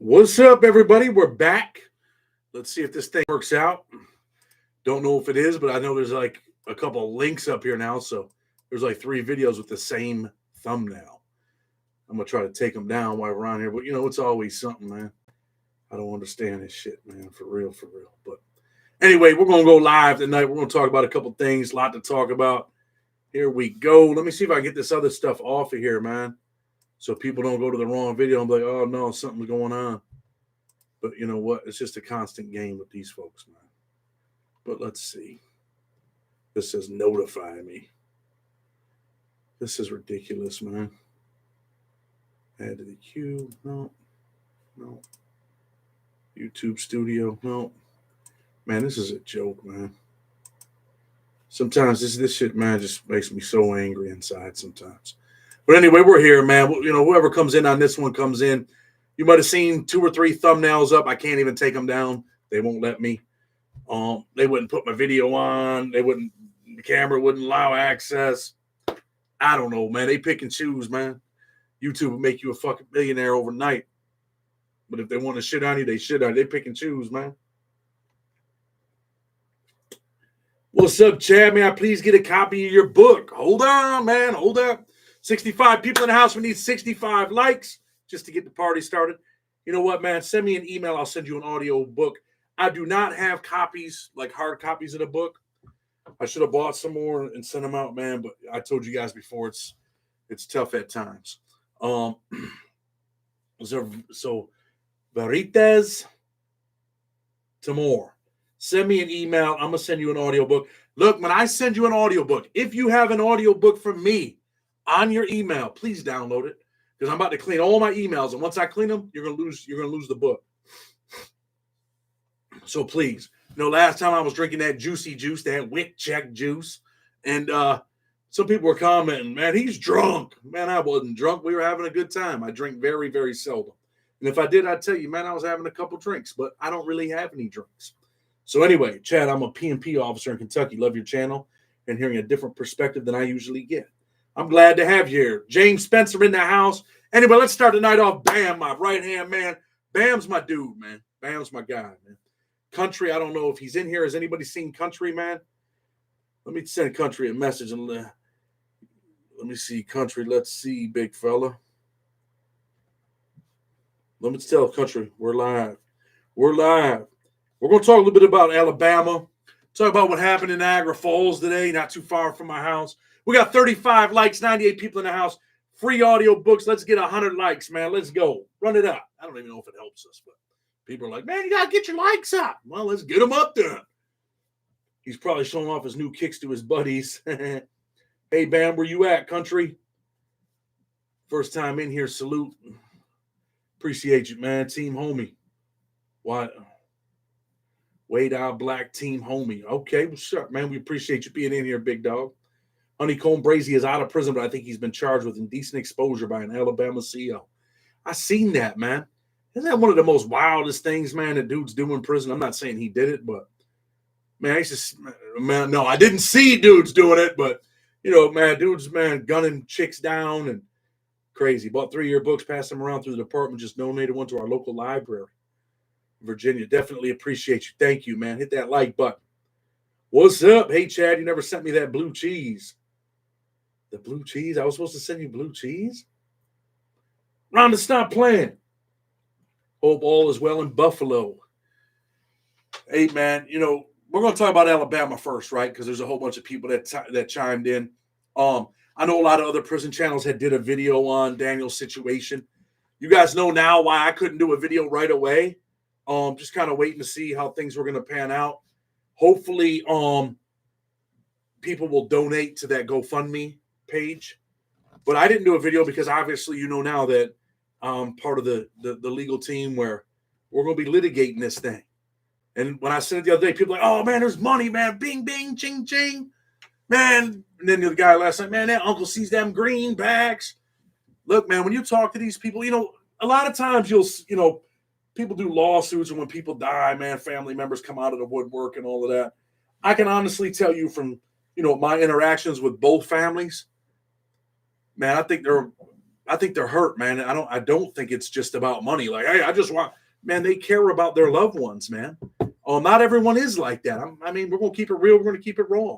What's up, everybody? We're back. Let's see if this thing works out. Don't know if it is, but I know there's like a couple of links up here now. So there's like 3 videos with the same thumbnail. I'm going to try to take them down while we're on here. But, it's always something, man. I don't understand this shit, man. For real, for real. But anyway, we're going to go live tonight. We're going to talk about a couple things, a lot to talk about. Here we go. Let me see if I can get this other stuff off of here, man. So people don't go to the wrong video and be like, oh, no, something's going on. But you know what? It's just a constant game with these folks, man. But let's see. This says notify me. This is ridiculous, man. Add to the queue. No. YouTube Studio. No. Man, this is a joke, man. Sometimes this shit, man, just makes me so angry inside sometimes. But anyway, we're here, man. Whoever comes in on this one comes in. You might have seen 2 or 3 thumbnails up. I can't even take them down. They won't let me. They wouldn't put my video on. The camera wouldn't allow access. I don't know, man. They pick and choose, man. YouTube will make you a fucking millionaire overnight. But if they want to shit on you, they shit on you. They pick and choose, man. What's up, Chad? May I please get a copy of your book? Hold on, man. Hold up. 65 people in the house. We need 65 likes just to get the party started. You know what, man? Send me an email. I'll send you an audio book. I do not have copies, like hard copies of the book. I should have bought some more and sent them out, man. But I told you guys before, it's tough at times. So Veritas Timor. Send me an email. I'm going to send you an audio book. Look, when I send you an audio book, if you have an audio book from me on your email, please download it. Because I'm about to clean all my emails, and once I clean them, you're gonna lose the book. So please, last time I was drinking that juicy juice, that Wick Check juice, and some people were commenting, man, he's drunk. Man, I wasn't drunk. We were having a good time. I drink very, very seldom, and if I did, I'd tell you, man, I was having a couple drinks, but I don't really have any drinks. So anyway, Chad, I'm a P&P officer in Kentucky. Love your channel and hearing a different perspective than I usually get. I'm glad to have you here. James Spencer in the house. Anyway, let's start the night off. Bam, my right-hand man. Bam's my dude, man. Bam's my guy, man. Country, I don't know if he's in here. Has anybody seen Country, man? Let me send Country a message. And let me see, Country. Let's see, big fella. Let me tell Country, we're live. We're live. We're going to talk a little bit about Alabama. Talk about what happened in Niagara Falls today, not too far from my house. We got 35 likes, 98 people in the house. Free audio books. Let's get 100 likes, man. Let's go. Run it up. I don't even know if it helps us, but people are like, man, you got to get your likes up. Well, let's get them up there. He's probably showing off his new kicks to his buddies. Hey, Bam, where you at, Country? First time in here, salute. Appreciate you, man. Team homie. What? Wade Out Black Team homie. Okay, what's up, man? We appreciate you being in here, big dog. Honeycomb Brazy is out of prison, but I think he's been charged with indecent exposure by an Alabama CO. I seen that, man. Isn't that one of the most wildest things, man, that dudes do in prison? I'm not saying he did it, but, man, I didn't see dudes doing it, but, man, dudes, man, gunning chicks down and crazy. Bought 3-year books, passed them around through the department, just donated one to our local library. Virginia, definitely appreciate you. Thank you, man. Hit that like button. What's up? Hey, Chad, you never sent me that blue cheese. The blue cheese? I was supposed to send you blue cheese? Rhonda, stop playing. Hope all is well in Buffalo. Hey, man, we're going to talk about Alabama first, right? Because there's a whole bunch of people that chimed in. I know a lot of other prison channels did a video on Daniel's situation. You guys know now why I couldn't do a video right away. Just kind of waiting to see how things were going to pan out. Hopefully, people will donate to that GoFundMe page. But I didn't do a video because obviously now that I'm part of the legal team where we're going to be litigating this thing. And when I said it the other day, people are like, oh, man, there's money, man. Bing, bing, ching, ching. Man. And then the guy last night, man, that uncle sees them greenbacks. Look, man, when you talk to these people, a lot of times people do lawsuits, and when people die, man, family members come out of the woodwork and all of that. I can honestly tell you from, my interactions with both families, man, I think they're I think they're hurt, man. I don't think it's just about money. Like, hey, I just want, man, they care about their loved ones, man. Not everyone is like that. I mean, we're going to keep it real. We're going to keep it raw.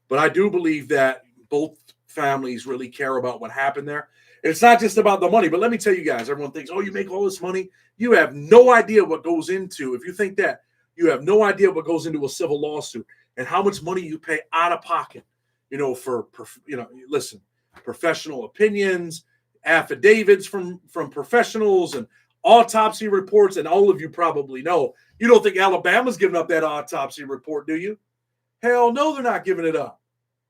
But I do believe that both families really care about what happened there. And it's not just about the money. But let me tell you guys, everyone thinks, oh, you make all this money. You have no idea what goes into, if you think that, you have no idea what goes into a civil lawsuit and how much money you pay out of pocket, for, listen, professional opinions, affidavits from professionals and autopsy reports. And all of you probably know, you don't think Alabama's giving up that autopsy report, do you? Hell no, they're not giving it up.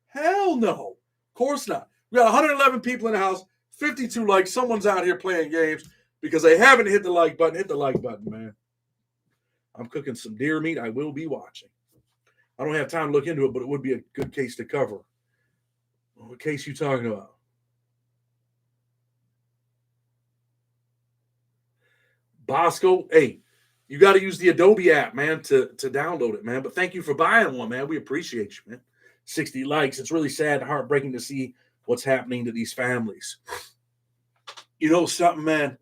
Hell no. Of course not. We got 111 people in the house, 52 likes. Someone's out here playing games because they haven't hit the like button. Hit the like button, man. I'm cooking some deer meat. I will be watching. I don't have time to look into it, but it would be a good case to cover. What case you talking about? Bosco, hey, you got to use the Adobe app, man, to download it, man. But thank you for buying one, man. We appreciate you, man. 60 likes. It's really sad and heartbreaking to see what's happening to these families. You know something, man?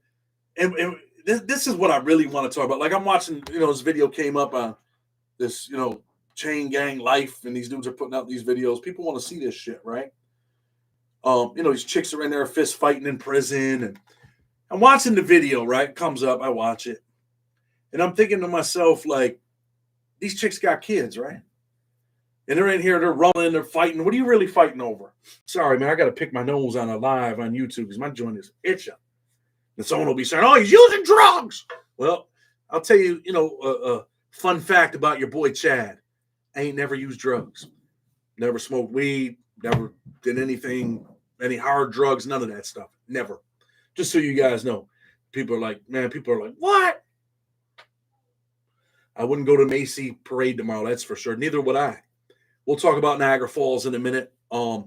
And this is what I really want to talk about. Like, I'm watching, this video came up on this, chain gang life, and these dudes are putting out these videos. People want to see this shit, right? These chicks are in there fist fighting in prison, and I'm watching the video, right? It comes up, I watch it. And I'm thinking to myself, like, these chicks got kids, right? And they're in here, they're rolling, they're fighting. What are you really fighting over? Sorry, man, I got to pick my nose on a live on YouTube because my joint is itching. And someone will be saying, oh, he's using drugs. Well, I'll tell you, a fun fact about your boy Chad. I ain't never used drugs. Never smoked weed, never did anything, any hard drugs, none of that stuff. Never. Just so you guys know. People are like, what? I wouldn't go to Macy Parade tomorrow, that's for sure. Neither would I. We'll talk about Niagara Falls in a minute. But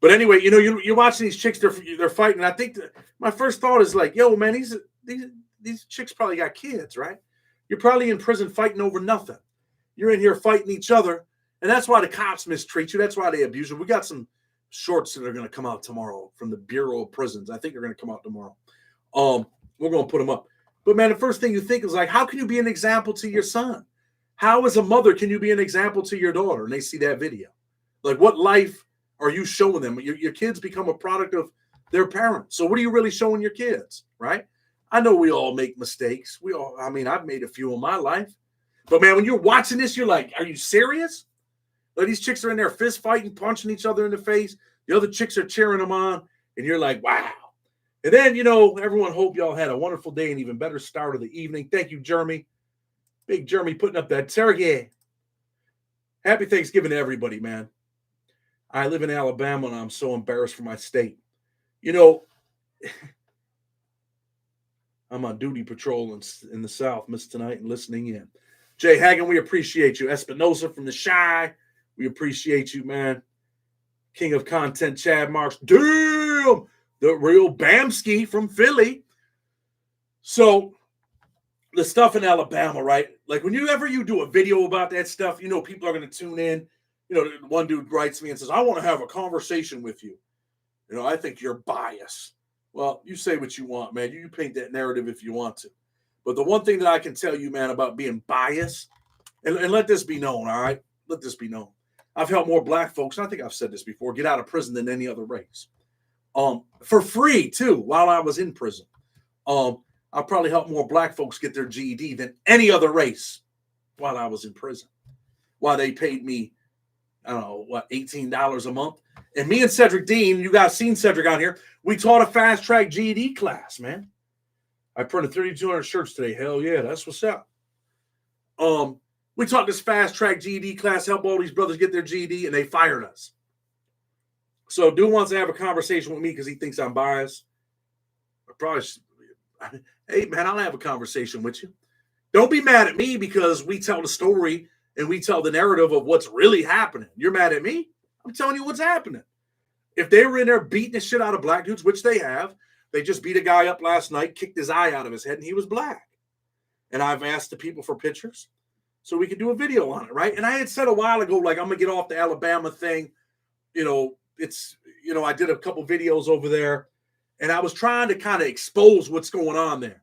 anyway, you're watching these chicks, they're fighting. And I think my first thought is like, yo, man, these chicks probably got kids, right? You're probably in prison fighting over nothing. You're in here fighting each other. And that's why the cops mistreat you. That's why they abuse you. We got some shorts that are going to come out tomorrow from the Bureau of Prisons. I think they're going to come out tomorrow. We're going to put them up. But, man, the first thing you think is like, how can you be an example to your son? How, as a mother, can you be an example to your daughter? And they see that video. Like, what life are you showing them? Your kids become a product of their parents. So what are you really showing your kids, right? I know we all make mistakes. I've made a few in my life. But, man, when you're watching this, you're like, are you serious? Like, these chicks are in there fist fighting, punching each other in the face. The other chicks are cheering them on. And you're like, wow. And then, everyone hope y'all had a wonderful day and even better start of the evening. Thank you, Jeremy. Big Jeremy putting up that turkey. Happy Thanksgiving to everybody, man. I live in Alabama, and I'm so embarrassed for my state. I'm on duty patrol in the South, missed tonight and listening in. Jay Hagan, we appreciate you. Espinosa from the Shy, we appreciate you, man. King of Content, Chad Marks. Damn! The real Bamski from Philly. So, the stuff in Alabama, right? Like, whenever you do a video about that stuff, people are going to tune in. One dude writes me and says, I want to have a conversation with you. I think you're biased. Well, you say what you want, man. You paint that narrative if you want to. But the one thing that I can tell you, man, about being biased, and let this be known, all right? Let this be known. I've helped more black folks, and I think I've said this before, get out of prison than any other race. For free, too, while I was in prison. I probably helped more black folks get their GED than any other race while I was in prison. While they paid me, I don't know, $18 a month. And me and Cedric Dean, you guys seen Cedric on here, we taught a fast-track GED class, man. I printed 3,200 shirts today. Hell yeah, that's what's up. We taught this fast-track GED class, help all these brothers get their GED, and they fired us. So dude wants to have a conversation with me because he thinks I'm biased. Hey, man, I'll have a conversation with you. Don't be mad at me because we tell the story and we tell the narrative of what's really happening. You're mad at me? I'm telling you what's happening. If they were in there beating the shit out of black dudes, which they have, they just beat a guy up last night, kicked his eye out of his head, and he was black. And I've asked the people for pictures so we could do a video on it, right? And I had said a while ago, like, I'm going to get off the Alabama thing. I did a couple videos over there. And I was trying to kind of expose what's going on there.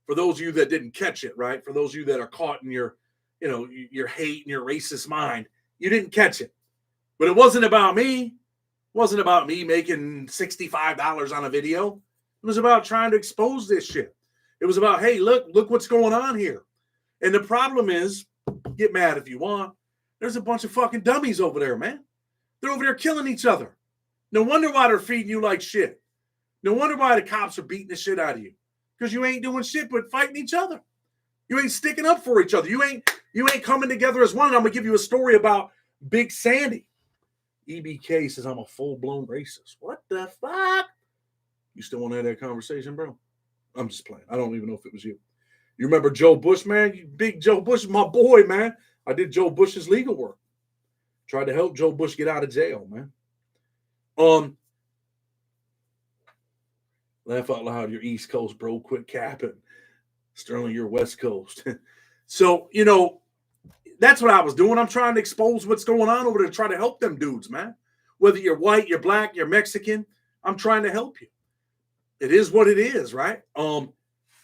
For those of you that didn't catch it, right? For those of you that are caught in your, your hate and your racist mind, you didn't catch it. But it wasn't about me. It wasn't about me making $65 on a video. It was about trying to expose this shit. It was about, hey, look what's going on here. And the problem is, get mad if you want, there's a bunch of fucking dummies over there, man. They're over there killing each other. No wonder why they're feeding you like shit. No wonder why the cops are beating the shit out of you. Because you ain't doing shit but fighting each other. You ain't sticking up for each other. You ain't coming together as one. And I'm going to give you a story about Big Sandy. EBK says I'm a full-blown racist. What the fuck? You still want to have that conversation, bro? I'm just playing. I don't even know if it was you. You remember Joe Bush, man? Big Joe Bush is my boy, man. I did Joe Bush's legal work. Tried to help Joe Bush get out of jail, man. Laugh out loud, you're East Coast, bro. Quit capping. Sterling, you're West Coast. So, that's what I was doing. I'm trying to expose what's going on over there to try to help them dudes, man. Whether you're white, you're black, you're Mexican, I'm trying to help you. It is what it is, right? I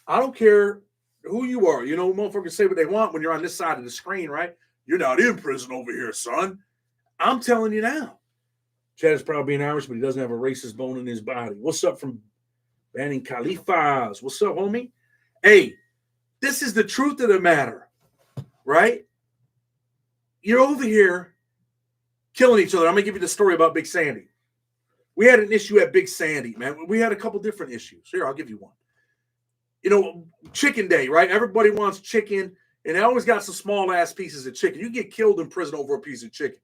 don't care who you are. Motherfuckers say what they want when you're on this side of the screen, right? You're not in prison over here, son. I'm telling you now. Chad is proud of being Irish, but he doesn't have a racist bone in his body. What's up from Banning Khalifas? What's up, homie? Hey, this is the truth of the matter, right? You're over here killing each other. I'm going to give you the story about Big Sandy. We had an issue at Big Sandy, man. We had a couple different issues. Here, I'll give you one. Chicken day, right? Everybody wants chicken, and they always got some small-ass pieces of chicken. You get killed in prison over a piece of chicken.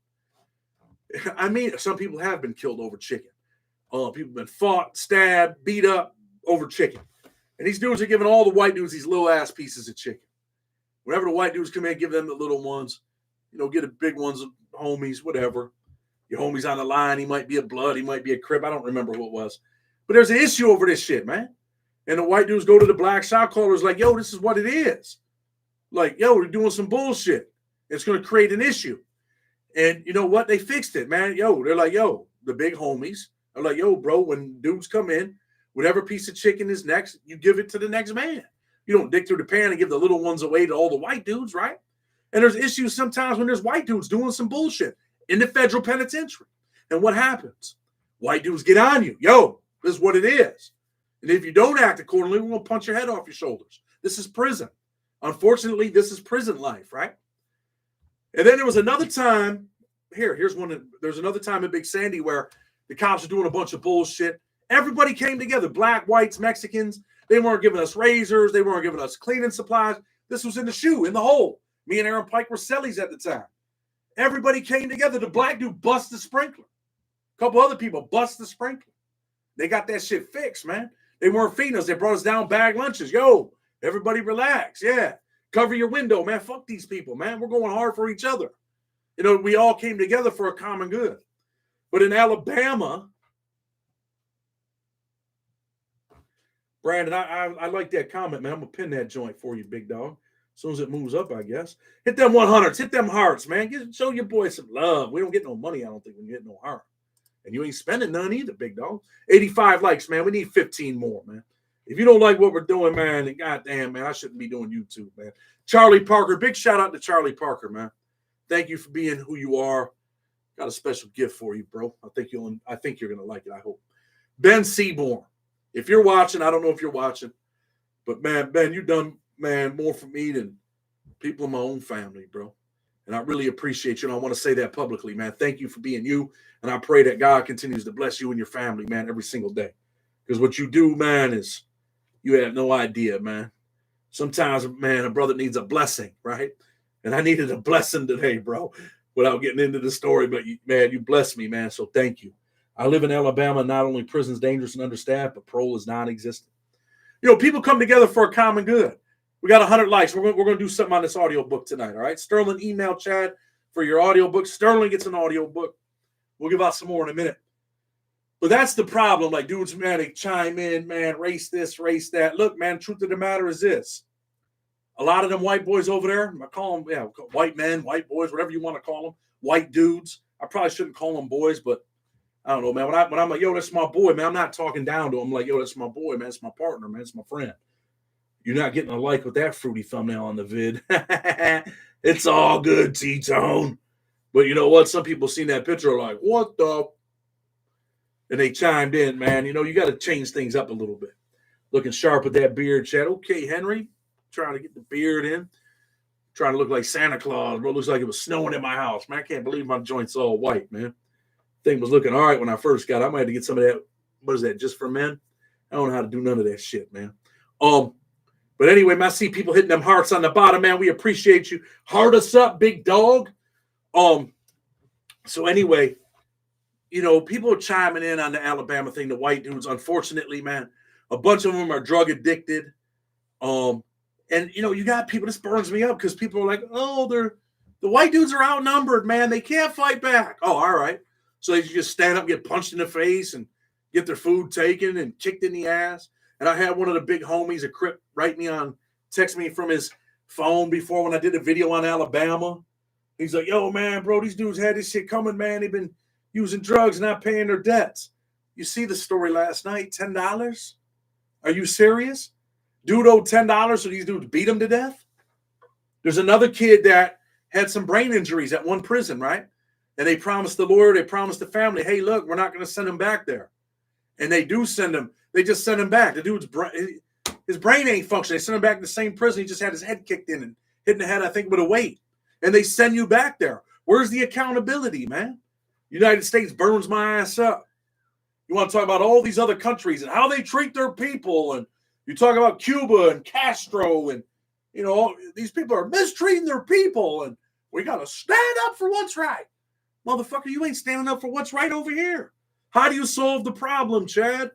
I mean, some people have been killed over chicken. People have been fought, stabbed, beat up over chicken. And these dudes are giving all the white dudes these little-ass pieces of chicken. Whenever the white dudes come in, give them the little ones. Get the big ones, homies, whatever. Your homie's on the line. He might be a blood. He might be a crip. I don't remember who it was. But there's an issue over this shit, man. And the white dudes go to the black shot callers like, yo, this is what it is. Like, yo, we're doing some bullshit. It's going to create an issue. And you know what? They fixed it, man. Yo, they're like, yo, the big homies are like, yo, bro, when dudes come in, whatever piece of chicken is next, you give it to the next man. You don't dig through the pan and give the little ones away to all the white dudes, right? And there's issues sometimes when there's white dudes doing some bullshit in the federal penitentiary. And what happens? White dudes get on you. Yo, this is what it is. And if you don't act accordingly, we're going to punch your head off your shoulders. This is prison. Unfortunately, this is prison life, right? And then there was another time. Here's one. There's another time in Big Sandy where the cops are doing a bunch of bullshit. Everybody came together, black, whites, Mexicans. They weren't giving us razors. They weren't giving us cleaning supplies. This was in the shoe, in the hole. Me and Aaron Pike were cellies at the time. Everybody came together. The black dude bust the sprinkler. A couple other people bust the sprinkler. They got that shit fixed, man. They weren't feeding us. They brought us down bag lunches. Yo, everybody relax. Yeah. Cover your window, man. Fuck these people, man. We're going hard for each other. We all came together for a common good. But in Alabama, Brandon, I like that comment, man. I'm going to pin that joint for you, big dog. As soon as it moves up, I guess. Hit them 100s. Hit them hearts, man. Show your boys some love. We don't get no money, I don't think, when you get no heart. And you ain't spending none either, big dog. 85 likes, man. We need 15 more, man. If you don't like what we're doing, man, then goddamn, man, I shouldn't be doing YouTube, man. Charlie Parker, big shout out to Charlie Parker, man. Thank you for being who you are. Got a special gift for you, bro. I think you're gonna like it. I hope. Ben Seaborn, if you're watching, I don't know if you're watching, but man, Ben, you done, man, more for me than people in my own family, bro. And I really appreciate you. And I want to say that publicly, man. Thank you for being you. And I pray that God continues to bless you and your family, man, every single day. Because what you do, man, is you have no idea, man. Sometimes, man, a brother needs a blessing, right? And I needed a blessing today, bro, without getting into the story. But, you blessed me, man. So thank you. I live in Alabama. Not only prison's dangerous and understaffed, but parole is non-existent. People come together for a common good. We got 100 likes. We're going to do something on this audiobook tonight, all right? Sterling, email Chad for your audiobook. Sterling gets an audiobook. We'll give out some more in a minute. But that's the problem. Like, dudes, man, they chime in, man, race this, race that. Look, man, truth of the matter is this. A lot of them white boys over there, I call them, white men, white boys, whatever you want to call them, white dudes. I probably shouldn't call them boys, but I don't know, man. When I'm like, yo, that's my boy, man, I'm not talking down to him. I'm like, yo, that's my boy, man. It's my partner, man. It's my friend. You're not getting a like with that fruity thumbnail on the vid. It's all good, T-Tone. But you know what? Some people seen that picture are like, what the? And they chimed in, man. You know, you got to change things up a little bit. Looking sharp with that beard, Chad. Okay, Henry. Trying to get the beard in. Trying to look like Santa Claus, bro. Looks like it was snowing in my house, man. I can't believe my joint's all white, man. Thing was looking all right when I first got it. I might have to get some of that. What is that? Just for men? I don't know how to do none of that shit, man. But anyway, man, I see people hitting them hearts on the bottom, man. We appreciate you. Heart us up, big dog. So anyway, you know, people are chiming in on the Alabama thing, the white dudes. Unfortunately, man, a bunch of them are drug addicted. And you know, you got people, this burns me up because people are like, oh, the white dudes are outnumbered, man. They can't fight back. Oh, all right. So they just stand up, get punched in the face, and get their food taken and kicked in the ass. And I had one of the big homies, a Crip, text me from his phone before when I did a video on Alabama. He's like, yo, man, bro, these dudes had this shit coming, man. They've been using drugs, not paying their debts. You see the story last night, $10? Are you serious? Dude owed $10, so these dudes beat him to death? There's another kid that had some brain injuries at one prison, right? And they promised the lawyer, they promised the family, hey, look, we're not going to send him back there. And they do send him. They just send him back. The dude's his brain ain't functioning. They send him back to the same prison. He just had his head kicked in and hit in the head, I think, with a weight. And they send you back there. Where's the accountability, man? United States burns my ass up. You want to talk about all these other countries and how they treat their people. And you talk about Cuba and Castro. And, you know, these people are mistreating their people. And we got to stand up for what's right. Motherfucker, you ain't standing up for what's right over here. How do you solve the problem, Chad?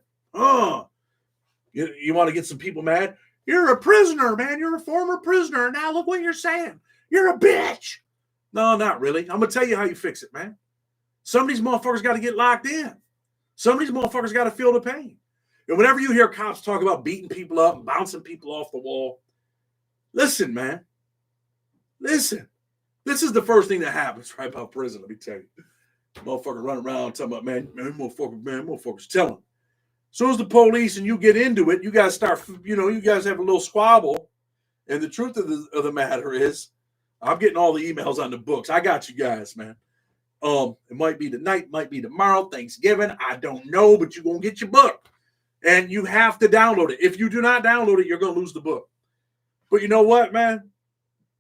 You want to get some people mad? You're a prisoner, man. You're a former prisoner. Now look what you're saying. You're a bitch. No, not really. I'm going to tell you how you fix it, man. Some of these motherfuckers got to get locked in. Some of these motherfuckers got to feel the pain. And whenever you hear cops talk about beating people up and bouncing people off the wall, listen, man. Listen. This is the first thing that happens right about prison, let me tell you. Motherfucker running around talking about, motherfuckers telling. As soon as the police and you get into it, you guys start, you guys have a little squabble. And the truth of the matter is, I'm getting all the emails on the books. I got you guys, man. It might be tonight, might be tomorrow, Thanksgiving. I don't know, but you're going to get your book. And you have to download it. If you do not download it, you're going to lose the book. But you know what, man?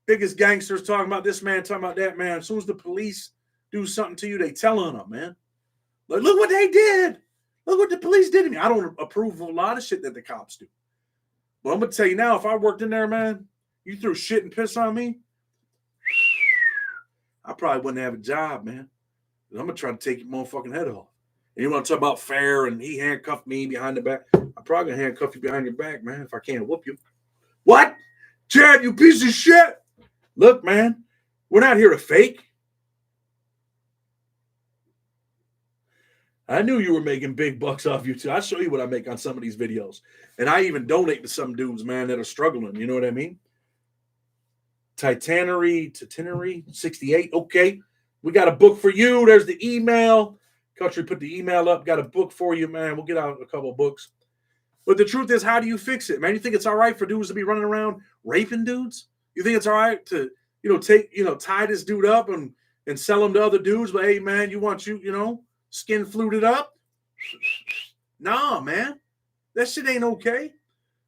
Biggest gangsters talking about this man, talking about that man. As soon as the police do something to you, they tell on them, man. Like, look what they did. Look what the police did to me. I don't approve of a lot of shit that the cops do. But I'm going to tell you now, if I worked in there, man, you threw shit and piss on me, I probably wouldn't have a job, man. I'm going to try to take your motherfucking head off. And you want to talk about fair and he handcuffed me behind the back. I'm probably going to handcuff you behind your back, man, if I can't whoop you. What? Chad, you piece of shit. Look, man, we're not here to fake. I knew you were making big bucks off YouTube. I'll show you what I make on some of these videos. And I even donate to some dudes, man, that are struggling. You know what I mean? Titanery, 68. Okay. We got a book for you. There's the email. Country put the email up. Got a book for you, man. We'll get out a couple of books. But the truth is, how do you fix it, man? You think it's all right for dudes to be running around raping dudes? You think it's all right to, tie this dude up and sell him to other dudes? But hey, man, skin fluted up? Nah, man. That shit ain't okay.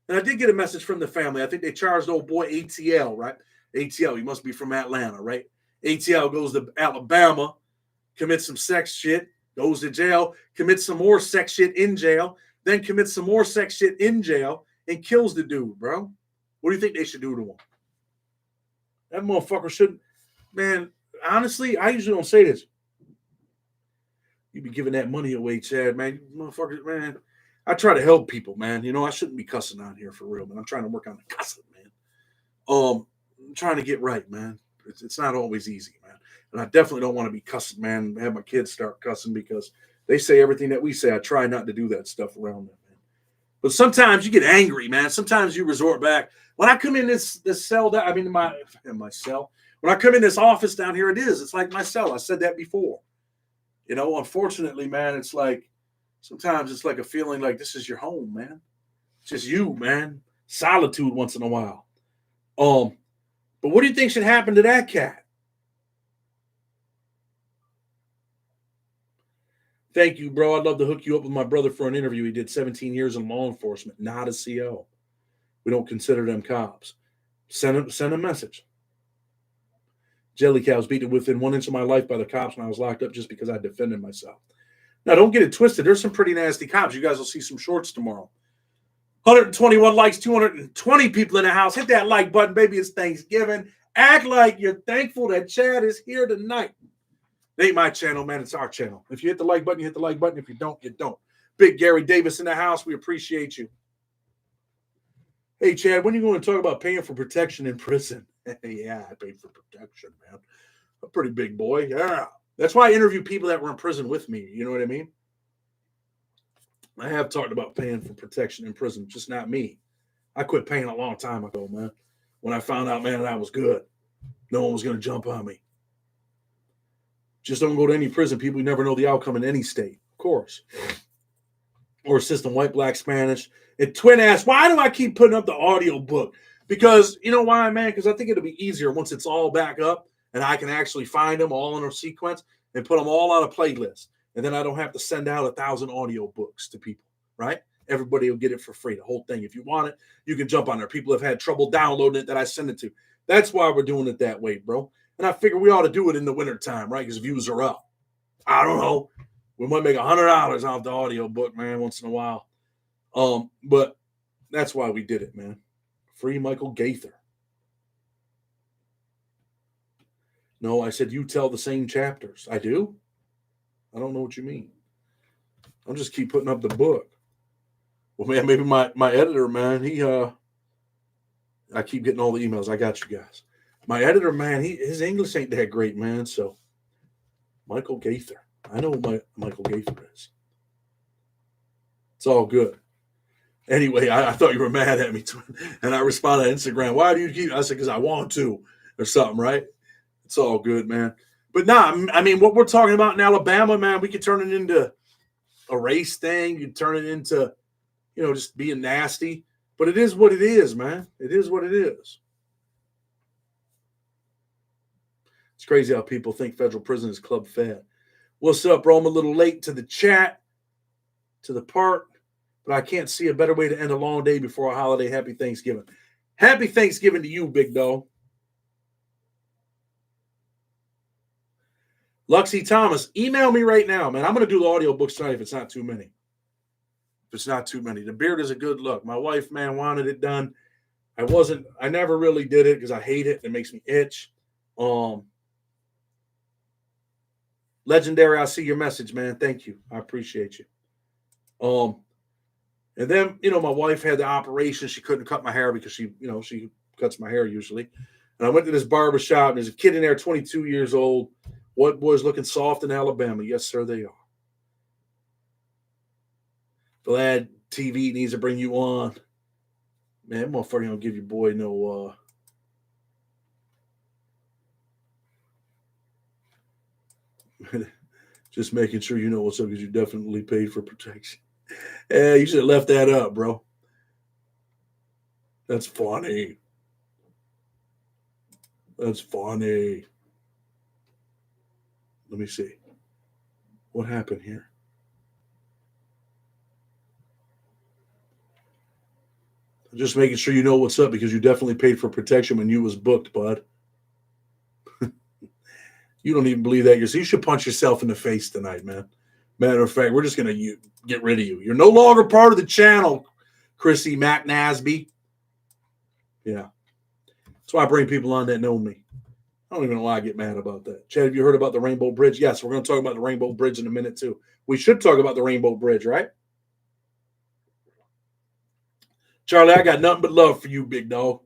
And I did get a message from the family. I think they charged old boy ATL, right? ATL, he must be from Atlanta, right? ATL goes to Alabama, commits some sex shit, goes to jail, commits some more sex shit in jail, then commits some more sex shit in jail, and kills the dude, bro. What do you think they should do to him? That motherfucker shouldn't. Man, honestly, I usually don't say this. You be giving that money away, Chad, man. Motherfuckers, man. I try to help people, man. I shouldn't be cussing on here for real, man. I'm trying to work on the cussing, man. I'm trying to get right, man. It's not always easy, man. And I definitely don't want to be cussing, man. Have my kids start cussing because they say everything that we say. I try not to do that stuff around them, man. But sometimes you get angry, man. Sometimes you resort back. When I come in this cell, my cell. When I come in this office down here, it's like my cell. I said that before. Unfortunately, man, it's like sometimes it's like a feeling like this is your home, man. It's just you, man. Solitude once in a while. But what do you think should happen to that cat? Thank you, bro. I'd love to hook you up with my brother for an interview. He did 17 years in law enforcement, not a CO. We don't consider them cops. Send a message. Jelly cows beaten within 1 inch of my life by the cops when I was locked up just because I defended myself. Now, don't get it twisted. There's some pretty nasty cops. You guys will see some shorts tomorrow. 121 likes, 220 people in the house. Hit that like button, baby. It's Thanksgiving. Act like you're thankful that Chad is here tonight. It ain't my channel, man. It's our channel. If you hit the like button, you hit the like button. If you don't, you don't. Big Gary Davis in the house. We appreciate you. Hey, Chad, when are you going to talk about paying for protection in prison? Yeah, I paid for protection, man. A pretty big boy. Yeah. That's why I interview people that were in prison with me. You know what I mean? I have talked about paying for protection in prison, just not me. I quit paying a long time ago, man. When I found out, man, that I was good. No one was going to jump on me. Just don't go to any prison. People, you never know the outcome in any state, of course. Or system, white, black, Spanish. And twin ass, why do I keep putting up the audiobook? Because, you know why, man? Because I think it'll be easier once it's all back up and I can actually find them all in a sequence and put them all on a playlist. And then I don't have to send out 1,000 audiobooks to people, right? Everybody will get it for free, the whole thing. If you want it, you can jump on there. People have had trouble downloading it that I send it to. That's why we're doing it that way, bro. And I figure we ought to do it in the wintertime, right? Because views are up. I don't know. We might make $100 off the audiobook, man, once in a while. But that's why we did it, man. Free Michael Gaither. No, I said you tell the same chapters. I do? I don't know what you mean. I'll just keep putting up the book. Well, man, maybe my editor, man, I keep getting all the emails. I got you guys. My editor, man, his English ain't that great, man. So, Michael Gaither. I know who Michael Gaither is. It's all good. Anyway, I thought you were mad at me. And I responded on Instagram, why do you keep? I said, because I want to or something, right? It's all good, man. But I mean, what we're talking about in Alabama, man, we could turn it into a race thing. You turn it into, just being nasty. But it is what it is, man. It is what it is. It's crazy how people think federal prison is club fed. What's up, bro? I'm a little late to the chat, to the part, but I can't see a better way to end a long day before a holiday. Happy Thanksgiving. Happy Thanksgiving to you, big dog. Luxie Thomas, email me right now, man. I'm going to do the audiobooks tonight if it's not too many. The beard is a good look. My wife, man, wanted it done. I never really did it because I hate it. It makes me itch. Legendary, I see your message, man. Thank you. I appreciate you. And then, my wife had the operation. She couldn't cut my hair because she cuts my hair usually. And I went to this barber shop, and there's a kid in there, 22 years old. What boys looking soft in Alabama? Yes, sir, they are. Glad TV needs to bring you on. Man, motherfucker don't give your boy no just making sure you know what's up because you definitely paid for protection. Yeah, you should have left that up, bro. That's funny. That's funny. Let me see. What happened here? Just making sure you know what's up because you definitely paid for protection when you was booked, bud. You don't even believe that yourself. You should punch yourself in the face tonight, man. Matter of fact, we're just going to get rid of you. You're no longer part of the channel, Chrissy McNasby. Yeah. That's why I bring people on that know me. I don't even know why I get mad about that. Chad, have you heard about the Rainbow Bridge? Yes, we're going to talk about the Rainbow Bridge in a minute, too. We should talk about the Rainbow Bridge, right? Charlie, I got nothing but love for you, big dog.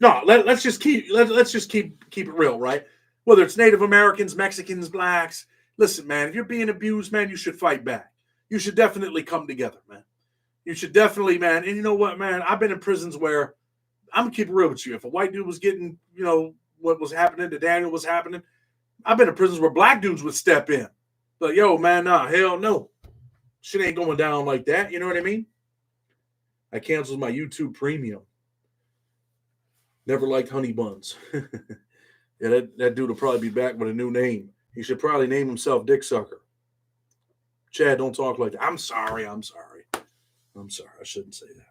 No, let's just keep it real, right? Whether it's Native Americans, Mexicans, blacks. Listen, man, if you're being abused, man, you should fight back. You should definitely come together, man. You should definitely, man. And you know what, man? I've been in prisons where I'm gonna keep it real with you. If a white dude was getting, what was happening to Daniel was happening, I've been in prisons where black dudes would step in. Like, yo, man, nah, hell no. Shit ain't going down like that. You know what I mean? I canceled my YouTube premium. Never liked honey buns. Yeah, that dude will probably be back with a new name. He should probably name himself Dick Sucker. Chad, don't talk like that. I'm sorry. I shouldn't say that.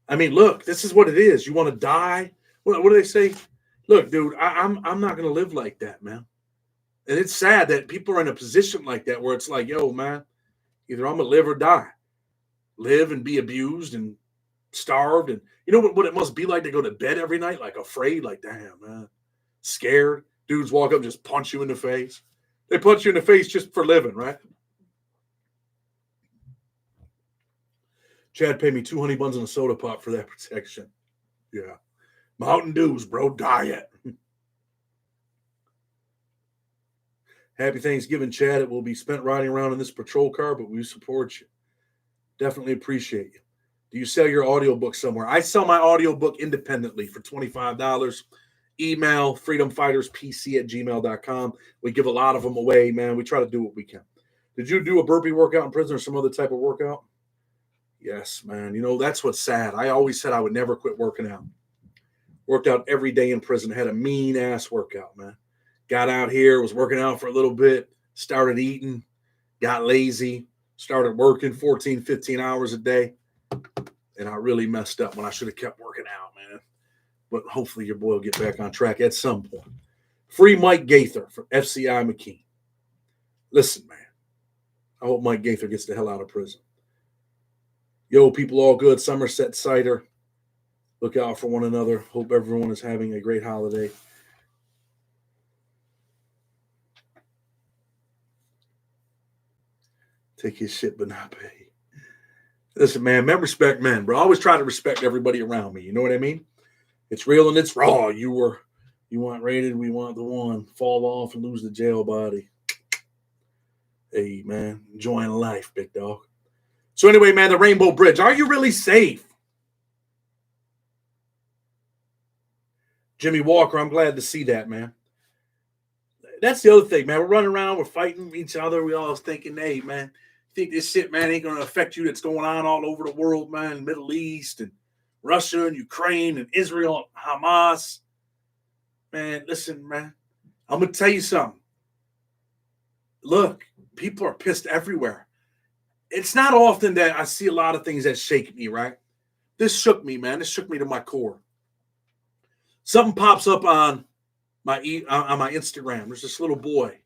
I mean, look, this is what it is. You want to die? What do they say? Look, dude, I'm not going to live like that, man. And it's sad that people are in a position like that where it's like, yo, man, either I'm going to live or die. Live and be abused and starved. And you know what it must be like to go to bed every night, like afraid, like, damn, man, scared. Dudes walk up and just punch you in the face. They punch you in the face just for living, right? Chad paid me 2 honey buns and a soda pop for that protection. Yeah. Mountain Dews, bro, diet. Happy Thanksgiving, Chad. It will be spent riding around in this patrol car, but we support you. Definitely appreciate you. Do you sell your audiobook somewhere? I sell my audiobook independently for $25. Email freedomfighterspc@gmail.com. We give a lot of them away, man. We try to do what we can. Did you do a burpee workout in prison or some other type of workout? Yes, man. You know, that's what's sad. I always said I would never quit working out. Worked out every day in prison. Had a mean-ass workout, man. Got out here, was working out for a little bit, started eating, got lazy, started working 14, 15 hours a day, and I really messed up when I should have kept working out, man. But hopefully your boy will get back on track at some point. Free Mike Gaither from FCI McKean. Listen, man, I hope Mike Gaither gets the hell out of prison. Yo, people all good. Somerset Cider. Look out for one another. Hope everyone is having a great holiday. Take his shit but not pay. Listen, man, men respect men, bro. I always try to respect everybody around me. You know what I mean? It's real and it's raw. You want rated, we want the one. Fall off and lose the jail body. Hey, man, enjoying life, big dog. So anyway, man, the Rainbow Bridge. Are you really safe? Jimmy Walker, I'm glad to see that, man. That's the other thing, man. We're running around, we're fighting each other. We all thinking, hey, man, think this shit, man, ain't going to affect you that's going on all over the world, man, Middle East and Russia and Ukraine and Israel and Hamas. Man, listen, man, I'm going to tell you something. Look, people are pissed everywhere. It's not often that I see a lot of things that shake me, right? This shook me, man. This shook me to my core. Something pops up on my Instagram. There's this little boy.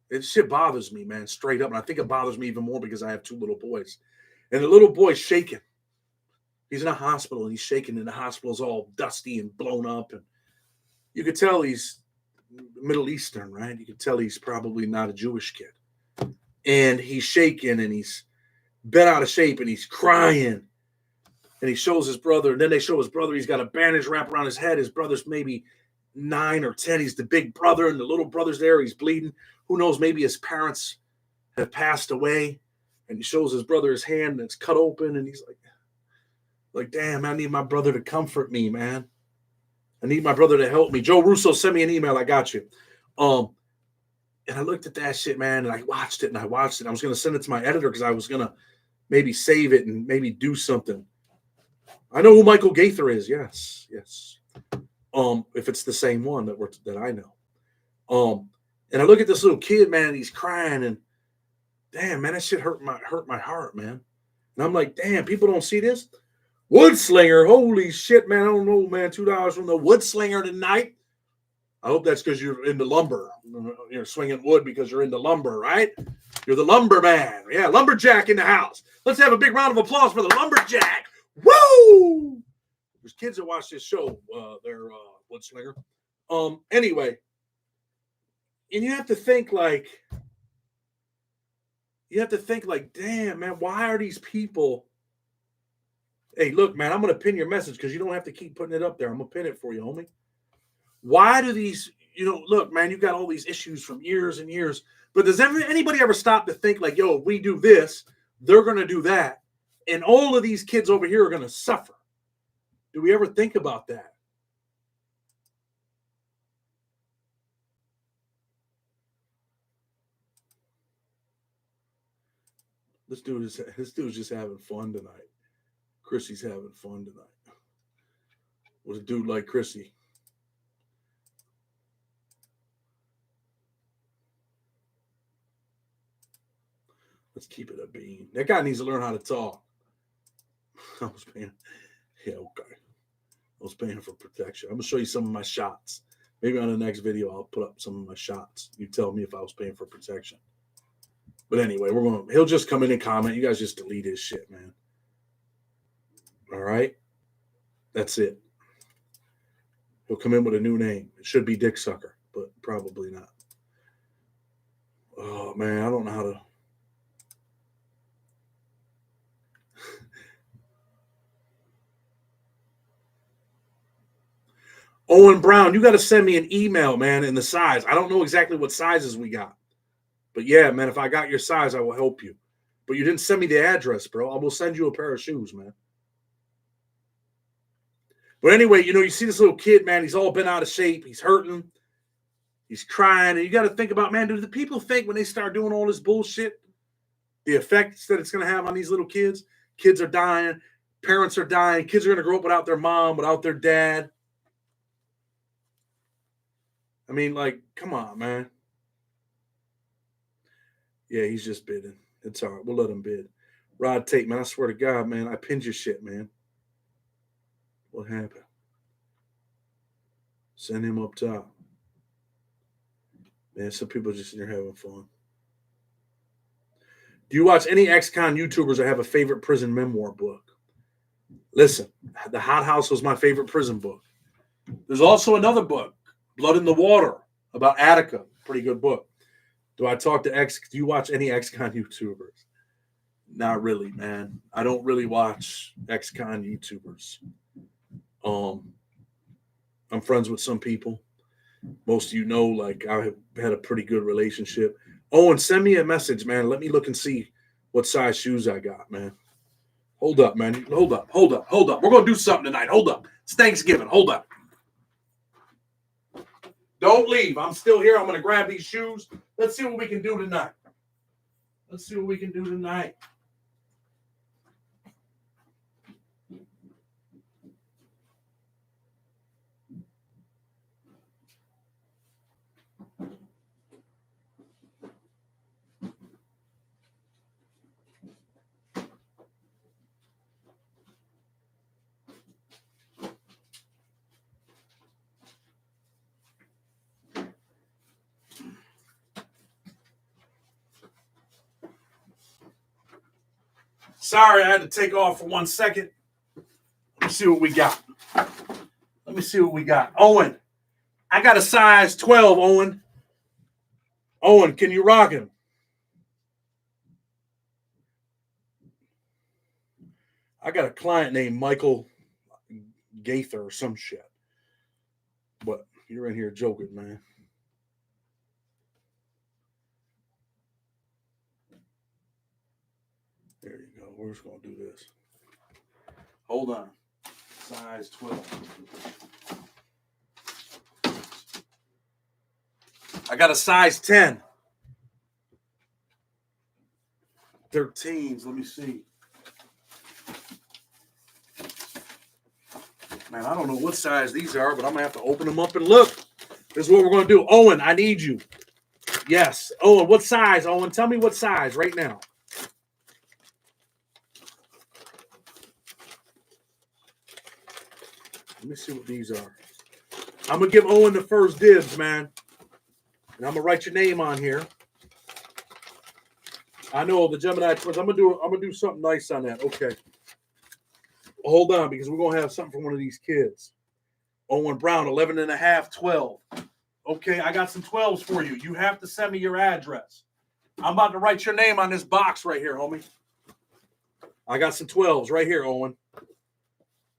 It shit bothers me, man, straight up. And I think it bothers me even more because I have 2 little boys. And the little boy's shaking. He's in a hospital and he's shaking, and the hospital's all dusty and blown up. And you could tell he's Middle Eastern, right? You could tell he's probably not a Jewish kid. And he's shaking and he's bent out of shape and he's crying. And he shows his brother, and then they show his brother. He's got a bandage wrapped around his head. His brother's maybe 9 or 10. He's the big brother, and the little brother's there. He's bleeding. Who knows? Maybe his parents have passed away. And he shows his brother his hand, and it's cut open. And he's like, damn, I need my brother to comfort me, man. I need my brother to help me. Joe Russo, send me an email. I got you. And I looked at that shit, man, and I watched it. I was going to send it to my editor because I was going to maybe save it and maybe do something. I know who Michael Gaither is. Yes. If it's the same one that I know. And I look at this little kid, man, and he's crying, and damn, man, that shit hurt my heart, man. And I'm like, damn, people don't see this. Wood Slinger, holy shit, man. I don't know, man. $2 from the Wood Slinger tonight. I hope that's because you're into lumber. You're swinging wood because you're into lumber, right? You're the lumber man. Yeah, lumberjack in the house. Let's have a big round of applause for the lumberjack. Woo! There's kids that watch this show. They're Wood Slinger. Anyway, and you have to think like, damn, man, why are these people? Hey, look, man, I'm going to pin your message because you don't have to keep putting it up there. I'm going to pin it for you, homie. Why do these, look, man, you've got all these issues from years and years, but does anybody ever stop to think like, yo, if we do this, they're going to do that, and all of these kids over here are going to suffer? Do we ever think about that? This dude's just having fun tonight. Chrissy's having fun tonight. With a dude like Chrissy. Let's keep it a bean. That guy needs to learn how to talk. I was paying. Yeah, okay. I was paying for protection. I'm gonna show you some of my shots. Maybe on the next video I'll put up some of my shots. You tell me if I was paying for protection. But anyway, he'll just come in and comment. You guys just delete his shit, man. All right? That's it. He'll come in with a new name. It should be Dick Sucker, but probably not. Oh man, I don't know how to. Owen Brown, you got to send me an email, man, in the size. I don't know exactly what sizes we got. But yeah, man, if I got your size, I will help you. But you didn't send me the address, bro. I will send you a pair of shoes, man. But anyway, you see this little kid, man, he's all bent out of shape. He's hurting. He's crying. And you got to think about, man, do the people think when they start doing all this bullshit, the effects that it's going to have on these little kids? Kids are dying. Parents are dying. Kids are going to grow up without their mom, without their dad. I mean, like, come on, man. Yeah, he's just bidding. It's all right. We'll let him bid. Rod Tate, man, I swear to God, man, I pinned your shit, man. What happened? Send him up top. Man, some people are just in there having fun. Do you watch any ex-con YouTubers that have a favorite prison memoir book? Listen, The Hot House was my favorite prison book. There's also another book, Blood in the Water, about Attica. Pretty good book. Do you watch any ex-con YouTubers? Not really, man. I don't really watch ex-con YouTubers. I'm friends with some people. Most of you know, like, I have had a pretty good relationship. Owen, send me a message, man. Let me look and see what size shoes I got, man. Hold up, man. Hold up. We're going to do something tonight. Hold up. It's Thanksgiving. Hold up. Don't leave. I'm still here. I'm going to grab these shoes. Let's see what we can do tonight. Sorry, I had to take off for 1 second. Let me see what we got. Owen, I got a size 12, Owen. Owen, can you rock him? I got a client named Michael Gaither or some shit. But you're in here joking, man. There you go. We're just going to do this. Hold on. Size 12. I got a size 10. 13s. Let me see. Man, I don't know what size these are, but I'm going to have to open them up and look. This is what we're going to do. Owen, I need you. Yes. Owen, what size? Owen, tell me what size right now. Let me see what these are. I'm going to give Owen the first dibs, man. And I'm going to write your name on here. I know the Gemini twins. I'm gonna do something nice on that. Okay. Hold on, because we're gonna have something for one of these kids. Owen Brown, 11 and a half, 12. Okay, I got some 12s for you. You have to send me your address. I'm about to write your name on this box right here, homie. I got some 12s right here, Owen.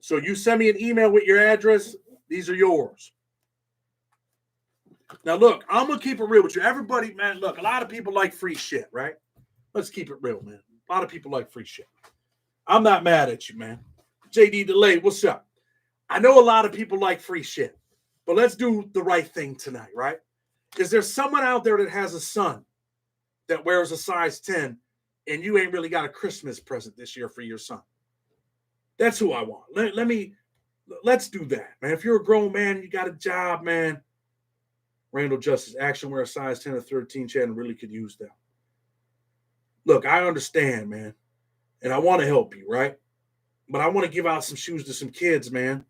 So you send me an email with your address. These are yours. Now, look, I'm going to keep it real with you. Everybody, man, look, a lot of people like free shit, right? Let's keep it real, man. A lot of people like free shit. I'm not mad at you, man. JD Delay, what's up? I know a lot of people like free shit, but let's do the right thing tonight, right? Is there someone out there that has a son that wears a size 10 and you ain't really got a Christmas present this year for your son. That's who I want. Let's do that, man. If you're a grown man, you got a job, man. Randall Justice, action wear a size 10 or 13, Chad, really could use them. Look, I understand, man. And I want to help you, right? But I want to give out some shoes to some kids, man.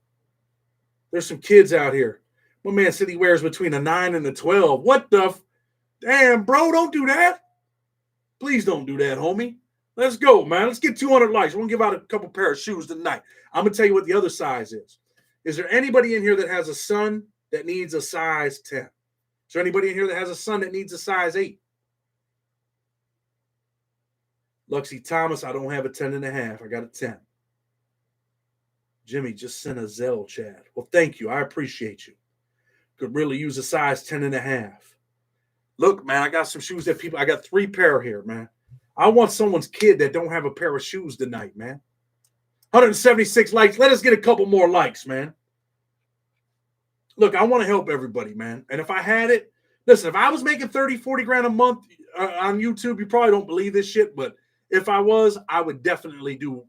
There's some kids out here. My man said he wears between a 9 and a 12. What the? Damn, bro, don't do that. Please don't do that, homie. Let's go, man. Let's get 200 likes. We're going to give out a couple pair of shoes tonight. I'm going to tell you what the other size is. Is there anybody in here that has a son that needs a size 10? Is there anybody in here that has a son that needs a size 8? Luxie Thomas, I don't have a 10 and a half. I got a 10. Jimmy just sent a Zelle, Chad. Well, thank you. I appreciate you. Could really use a size 10 and a half. Look, man, I got some shoes that I got 3 pair here, man. I want someone's kid that don't have a pair of shoes tonight, man. 176 likes. Let us get a couple more likes, man. Look, I want to help everybody, man. And if I had it, listen, if I was making 30, 40 grand a month on YouTube, you probably don't believe this shit, but if I was, I would definitely do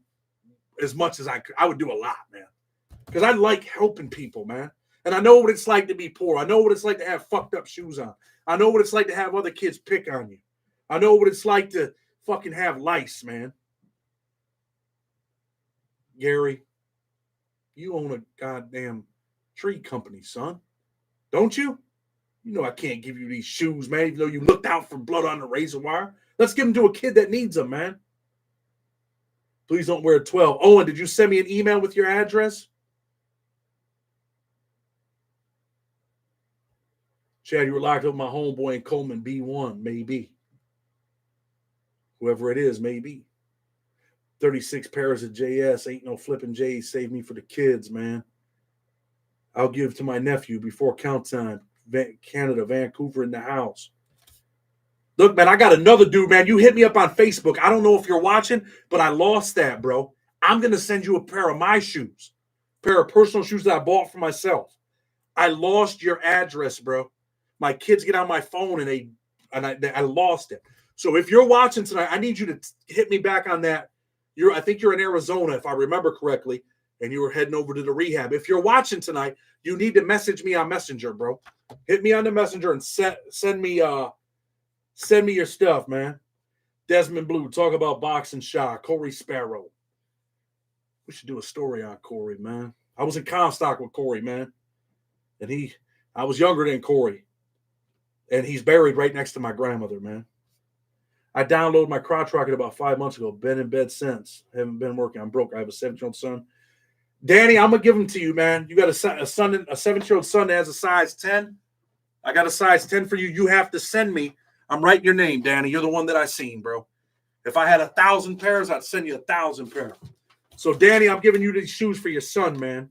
as much as I could. I would do a lot, man. Because I like helping people, man. And I know what it's like to be poor. I know what it's like to have fucked up shoes on. I know what it's like to have other kids pick on you. I know what it's like to fucking have lice, man. Gary, you own a goddamn tree company, son. Don't you? You know I can't give you these shoes, man, even though you looked out for blood on the razor wire. Let's give them to a kid that needs them, man. Please don't wear a 12. Owen, did you send me an email with your address? Chad, you were locked up with my homeboy in Coleman, B1, maybe. Whoever it is, maybe. 36 pairs of JS. Ain't no flipping J's. Save me for the kids, man. I'll give to my nephew before count time. Canada, Vancouver in the house. Look, man, I got another dude, man. You hit me up on Facebook. I don't know if you're watching, but I lost that, bro. I'm going to send you a pair of my shoes. A pair of personal shoes that I bought for myself. I lost your address, bro. My kids get on my phone and I lost it. So if you're watching tonight, I need you to hit me back on that. I think you're in Arizona, if I remember correctly, and you were heading over to the rehab. If you're watching tonight, you need to message me on Messenger, bro. Hit me on the Messenger and send me your stuff, man. Desmond Blue, talk about boxing shot. Corey Sparrow. We should do a story on Corey, man. I was in Comstock with Corey, man. And I was younger than Corey. And he's buried right next to my grandmother, man. I downloaded my crotch rocket about 5 months ago. Been in bed since. Haven't been working. I'm broke. I have a 7-year-old son. Danny, I'm going to give them to you, man. You got a 7-year-old son that has a size 10. I got a size 10 for you. You have to send me. I'm writing your name, Danny. You're the one that I seen, bro. If I had 1,000 pairs, I'd send you 1,000 pairs. So, Danny, I'm giving you these shoes for your son, man.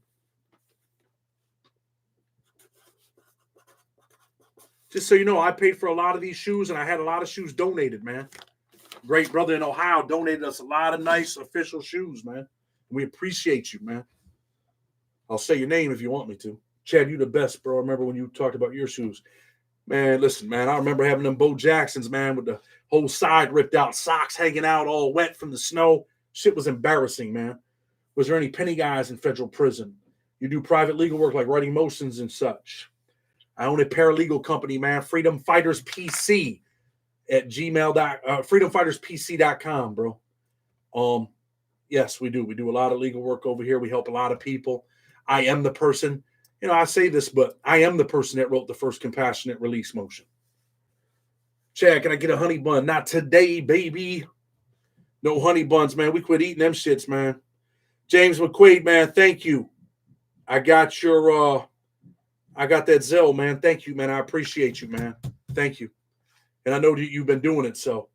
Just so you know, I paid for a lot of these shoes, and I had a lot of shoes donated, man. Great brother in Ohio donated us a lot of nice official shoes, man. We appreciate you, man. I'll say your name if you want me to. Chad, you the best, bro. I remember when you talked about your shoes. Man, listen, man, I remember having them Bo Jacksons, man, with the whole side ripped out, socks hanging out, all wet from the snow. Shit was embarrassing, man. Was there any penny guys in federal prison? You do private legal work like writing motions and such. I own a paralegal company, man. Freedom Fighters PC at freedomfighterspc.com, bro. Yes, we do. We do a lot of legal work over here. We help a lot of people. I am the person, I say this, but I am the person that wrote the first compassionate release motion. Chad, can I get a honey bun? Not today, baby. No honey buns, man. We quit eating them shits, man. James McQuaid, man, thank you. I got that Zelle, man. Thank you, man. I appreciate you, man. Thank you. And I know that you've been doing it, so.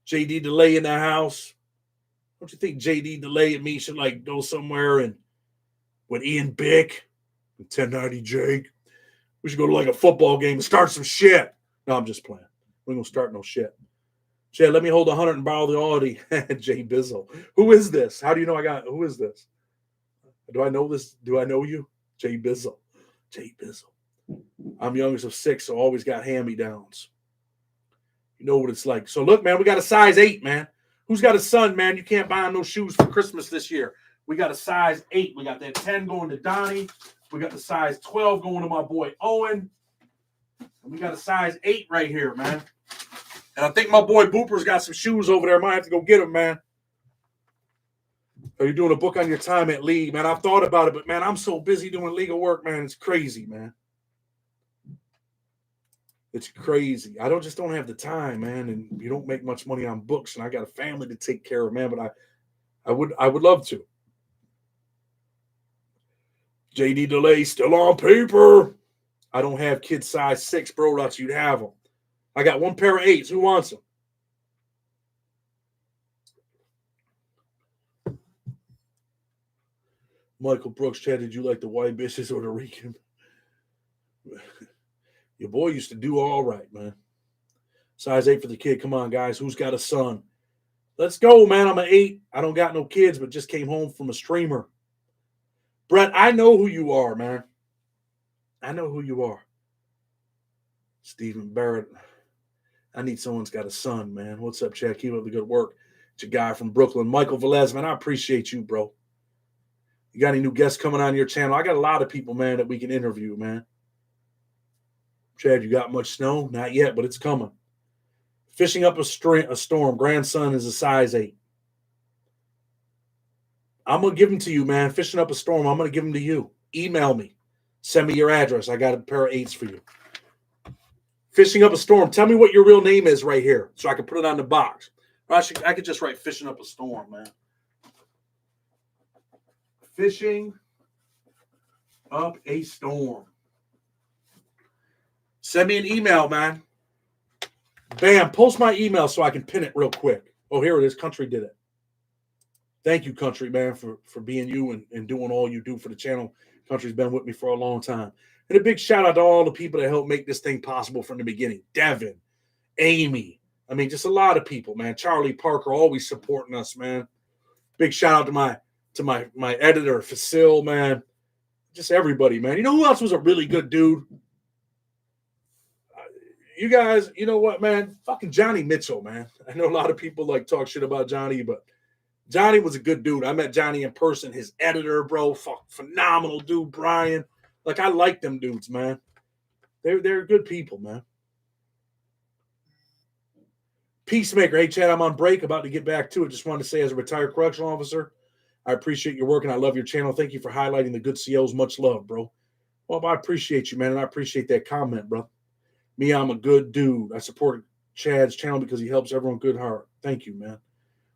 JD Delay in the house. Don't you think JD Delay and me should go somewhere and with Ian Bick and 1090 Jake? We should go to a football game and start some shit. No, I'm just playing. We ain't gonna start no shit. Chad, let me hold 100 and borrow the Audi. Jay Bizzle. Who is this? How do you know who is this? Do I know this? Do I know you? Jay Bizzle. Jay Bizzle. I'm youngest of 6, so always got hand-me-downs. You know what it's like. So look, man, we got a size 8, man. Who's got a son, man? You can't buy him no shoes for Christmas this year. We got a size 8. We got that 10 going to Donnie. We got the size 12 going to my boy Owen. And we got a size 8 right here, man. And I think my boy Booper's got some shoes over there. I might have to go get them, man. Are you doing a book on your time at Lee? Man, I've thought about it, but, man, I'm so busy doing legal work, man. It's crazy, man. It's crazy. I just don't have the time, man. And you don't make much money on books, and I got a family to take care of, man. But I would love to. JD Delay still on paper. I don't have kids size 6, bro. That's you'd have them. I got one pair of 8s. Who wants them? Michael Brooks, Chad, did you like the white bitches or the Rican? Your boy used to do all right, man. Size 8 for the kid. Come on, guys. Who's got a son? Let's go, man. I'm an 8. I don't got no kids, but just came home from a streamer. Brett, I know who you are, man. I know who you are. Stephen Barrett. I need someone's got a son, man. What's up, Chad? Keep up the good work. It's a guy from Brooklyn. Michael Velez, man, I appreciate you, bro. You got any new guests coming on your channel? I got a lot of people, man, that we can interview, man. Chad, you got much snow? Not yet, but it's coming. Fishing up a storm. Grandson is a size 8. I'm going to give them to you, man. Fishing up a storm, I'm going to give them to you. Email me. Send me your address. I got a pair of 8s for you. Fishing up a storm. Tell me what your real name is right here so I can put it on the box. I could just write fishing up a storm, man. Fishing up a storm. Send me an email, man. Bam, post my email so I can pin it real quick. Oh, here it is. Country did it. Thank you, Country, man, for being you and doing all you do for the channel. Country's been with me for a long time. And a big shout out to all the people that helped make this thing possible from the beginning. Devin, Amy. I mean, just a lot of people, man. Charlie Parker always supporting us, man. Big shout out to my editor, Facil, man. Just everybody, man. You know who else was a really good dude? You guys, you know what, man? Fucking Johnny Mitchell, man. I know a lot of people like talk shit about Johnny, but Johnny was a good dude. I met Johnny in person. His editor, bro, phenomenal dude, Brian. Like, I like them dudes, man. They're good people, man. Peacemaker. Hey, Chad, I'm on break, about to get back to it. Just wanted to say, as a retired correctional officer, I appreciate your work, and I love your channel. Thank you for highlighting the good COs. Much love, bro. Well, I appreciate you, man, and I appreciate that comment, bro. Me, I'm a good dude. I support Chad's channel because he helps everyone good heart. Thank you, man.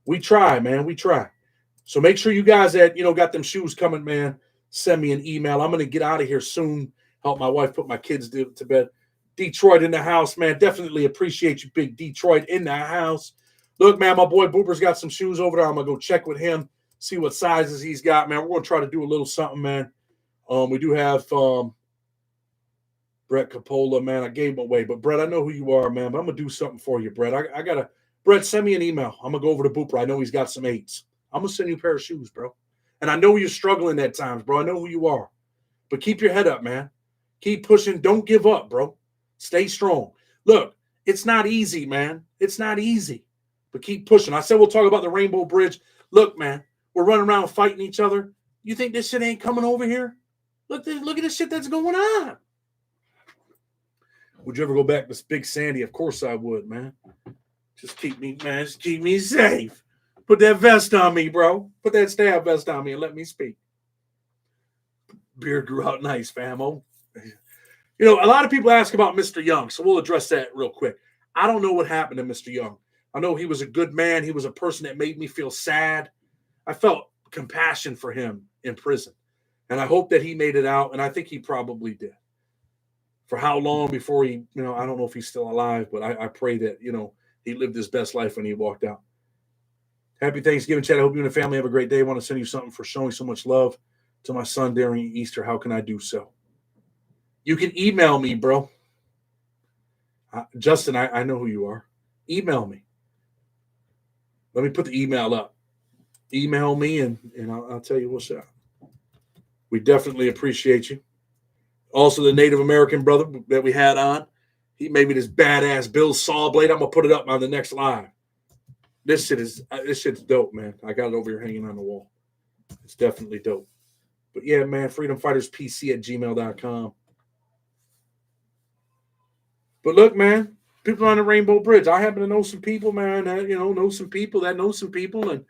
We try, man. We try. So make sure you guys that, got them shoes coming, man, send me an email. I'm going to get out of here soon. Help my wife put my kids to bed. Detroit in the house, man. Definitely appreciate you, big Detroit in the house. Look, man, my boy Booper's got some shoes over there. I'm going to go check with him, see what sizes he's got, man. We're going to try to do a little something, man. We do have Brett Capola, man. I gave him away. But, Brett, I know who you are, man. But I'm going to do something for you, Brett. I got to – Brett, send me an email. I'm going to go over to Booper. I know he's got some 8s. I'm going to send you a pair of shoes, bro. And I know you're struggling at times, bro. I know who you are. But keep your head up, man. Keep pushing. Don't give up, bro. Stay strong. Look, it's not easy, man. It's not easy. But keep pushing. I said we'll talk about the Rainbow Bridge. Look, man, we're running around fighting each other. You think this shit ain't coming over here? Look at the shit that's going on. Would you ever go back to Big Sandy? Of course I would, man. Just keep me, man. Just keep me safe. Put that vest on me, bro. Put that stab vest on me and let me speak. Beard grew out nice, famo. A lot of people ask about Mr. Young, so we'll address that real quick. I don't know what happened to Mr. Young. I know he was a good man. He was a person that made me feel sad. I felt compassion for him in prison. And I hope that he made it out, and I think he probably did. For how long before he, I don't know if he's still alive, but I pray that, he lived his best life when he walked out. Happy Thanksgiving, Chad. I hope you and the family have a great day. I want to send you something for showing so much love to my son during Easter. How can I do so? You can email me, bro. Justin, I know who you are. Email me. Let me put the email up. Email me, and I'll tell you what's up. We definitely appreciate you. Also, the Native American brother that we had on, He made me this badass Bill saw blade. I'm gonna put it up on the next live. This shit's dope, man. I got it over here hanging on the wall. It's definitely dope. But yeah, man, freedomfighterspc@gmail.com. But look, man, people on the Rainbow Bridge. I happen to know some people, man, that know some people, and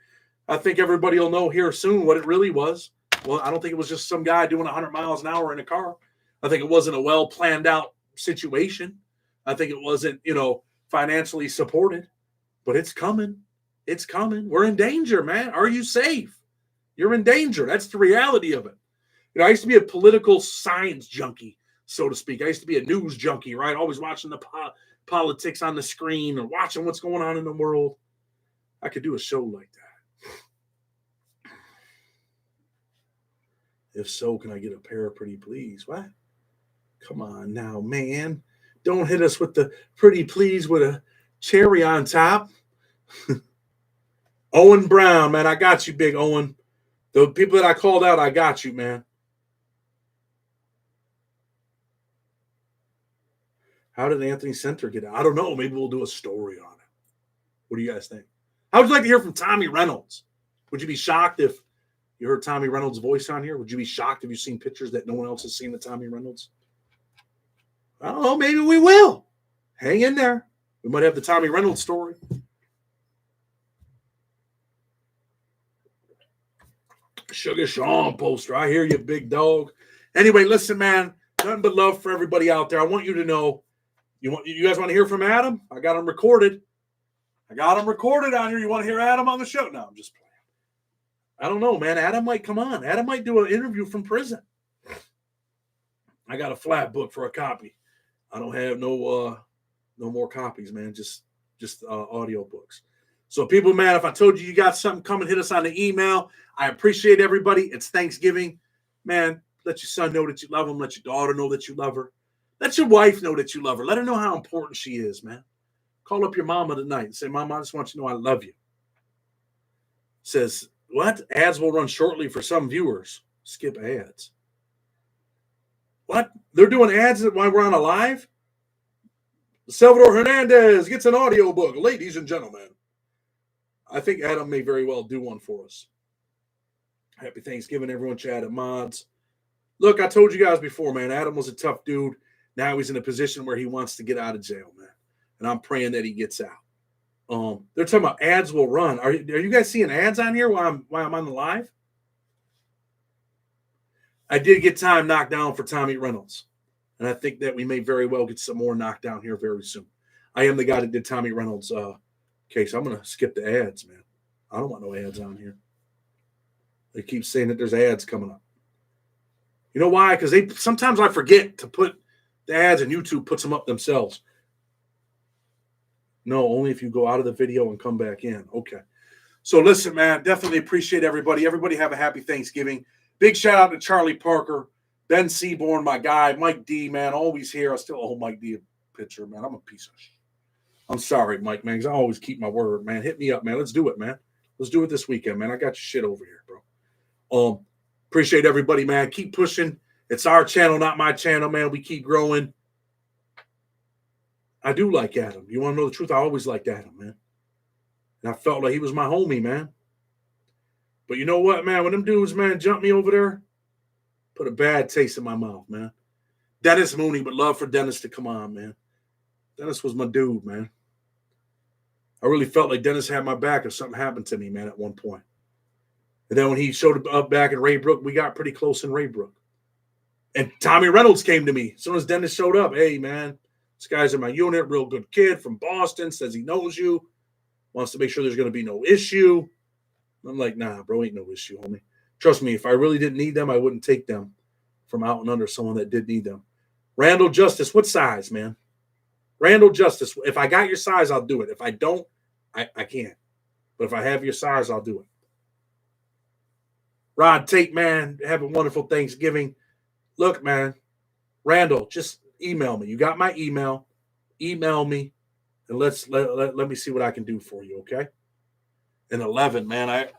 I think everybody will know here soon what it really was. Well, I don't think it was just some guy doing 100 miles an hour in a car. I think it wasn't a well planned out situation. I think it wasn't, financially supported. But it's coming. It's coming. We're in danger, man. Are you safe? You're in danger. That's the reality of it. I used to be a political science junkie, so to speak. I used to be a news junkie, right? Always watching the politics on the screen or watching what's going on in the world. I could do a show like that. If so, can I get a pair, pretty please? What? Come on now, man. Don't hit us with the pretty please with a cherry on top. Owen Brown, man, I got you, Big Owen. The people that I called out, I got you, man. How did Anthony Center get out? I don't know. Maybe we'll do a story on it. What do you guys think? How would you like to hear from Tommy Reynolds? Would you be shocked if you heard Tommy Reynolds' voice on here? Would you be shocked if you've seen pictures that no one else has seen of Tommy Reynolds? I don't know. Maybe we will. Hang in there. We might have the Tommy Reynolds story. Sugar Sean poster. I hear you, big dog. Anyway, listen, man. Nothing but love for everybody out there. I want you to know. You guys want to hear from Adam? I got him recorded. on here. You want to hear Adam on the show? No, I'm just playing. I don't know, man. Adam might come on. Adam might do an interview from prison. I got a flat book for a copy. I don't have no more copies, man. Just audiobooks. So people, man, if I told you got something, come and hit us on the email. I appreciate everybody. It's Thanksgiving. Man, let your son know that you love him. Let your daughter know that you love her. Let your wife know that you love her. Let her know how important she is, man. Call up your mama tonight and say, Mama, I just want you to know I love you. Says, what? Ads will run shortly for some viewers. Skip ads. What? They're doing ads while we're on a live? Salvador Hernandez gets an audiobook. Ladies and gentlemen. I think Adam may very well do one for us. Happy Thanksgiving, everyone. Chat at Mods. Look, I told you guys before, man, Adam was a tough dude. Now he's in a position where he wants to get out of jail, man. And I'm praying that he gets out. They're talking about ads will run. Are you guys seeing ads on here while I'm on the live? I did get time knocked down for Tommy Reynolds. And I think that we may very well get some more knocked down here very soon. I am the guy that did Tommy Reynolds' case. I'm going to skip the ads, man. I don't want no ads on here. They keep saying that there's ads coming up. You know why? Because sometimes I forget to put the ads, and YouTube puts them up themselves. No, only if you go out of the video and come back in. Okay. So listen, man, definitely appreciate everybody. Everybody have a happy Thanksgiving. Big shout out to Charlie Parker, Ben Seaborn, my guy, Mike D, man, always here. I still owe Mike D a picture, man. I'm a piece of shit. I'm sorry, Mike, man, because I always keep my word, man. Hit me up, man. Let's do it, man. Let's do it this weekend, man. I got your shit over here, bro. Appreciate everybody, man. Keep pushing. It's our channel, not my channel, man. We keep growing. I do like Adam. You want to know the truth? I always liked Adam, man. And I felt like he was my homie, man. But you know what, man? When them dudes, man, jumped me over there, put a bad taste in my mouth, man. Dennis Mooney, but love for Dennis to come on, man. Dennis was my dude, man. I really felt like Dennis had my back if something happened to me, man, at one point. And then when he showed up back in Raybrook, we got pretty close in Raybrook. And Tommy Reynolds came to me as soon as Dennis showed up. Hey, man, this guy's in my unit, real good kid from Boston, says he knows you, wants to make sure there's going to be no issue. I'm like, nah, bro, ain't no issue, homie. Trust me, if I really didn't need them, I wouldn't take them from out and under someone that did need them. Randall Justice, what size, man? Randall Justice, if I got your size, I'll do it. If I don't, I can't. But if I have your size, I'll do it. Rod Tate, man, have a wonderful Thanksgiving. Look, man, Randall, just email me. You got my email. Email me, and let me see what I can do for you, okay? An 11, man.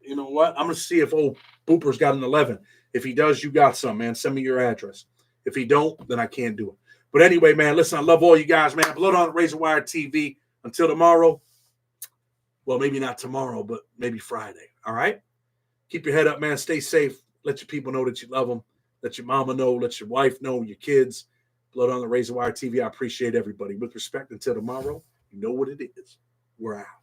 You know what? I'm going to see if old Booper's got an 11. If he does, you got some, man. Send me your address. If he don't, then I can't do it. But anyway, man, listen, I love all you guys, man. Blood on Razor Wire TV. Until tomorrow. Well, maybe not tomorrow, but maybe Friday. All right? Keep your head up, man. Stay safe. Let your people know that you love them. Let your mama know. Let your wife know. Your kids. Blood on the Razor Wire TV. I appreciate everybody. With respect, until tomorrow, you know what it is. We're out.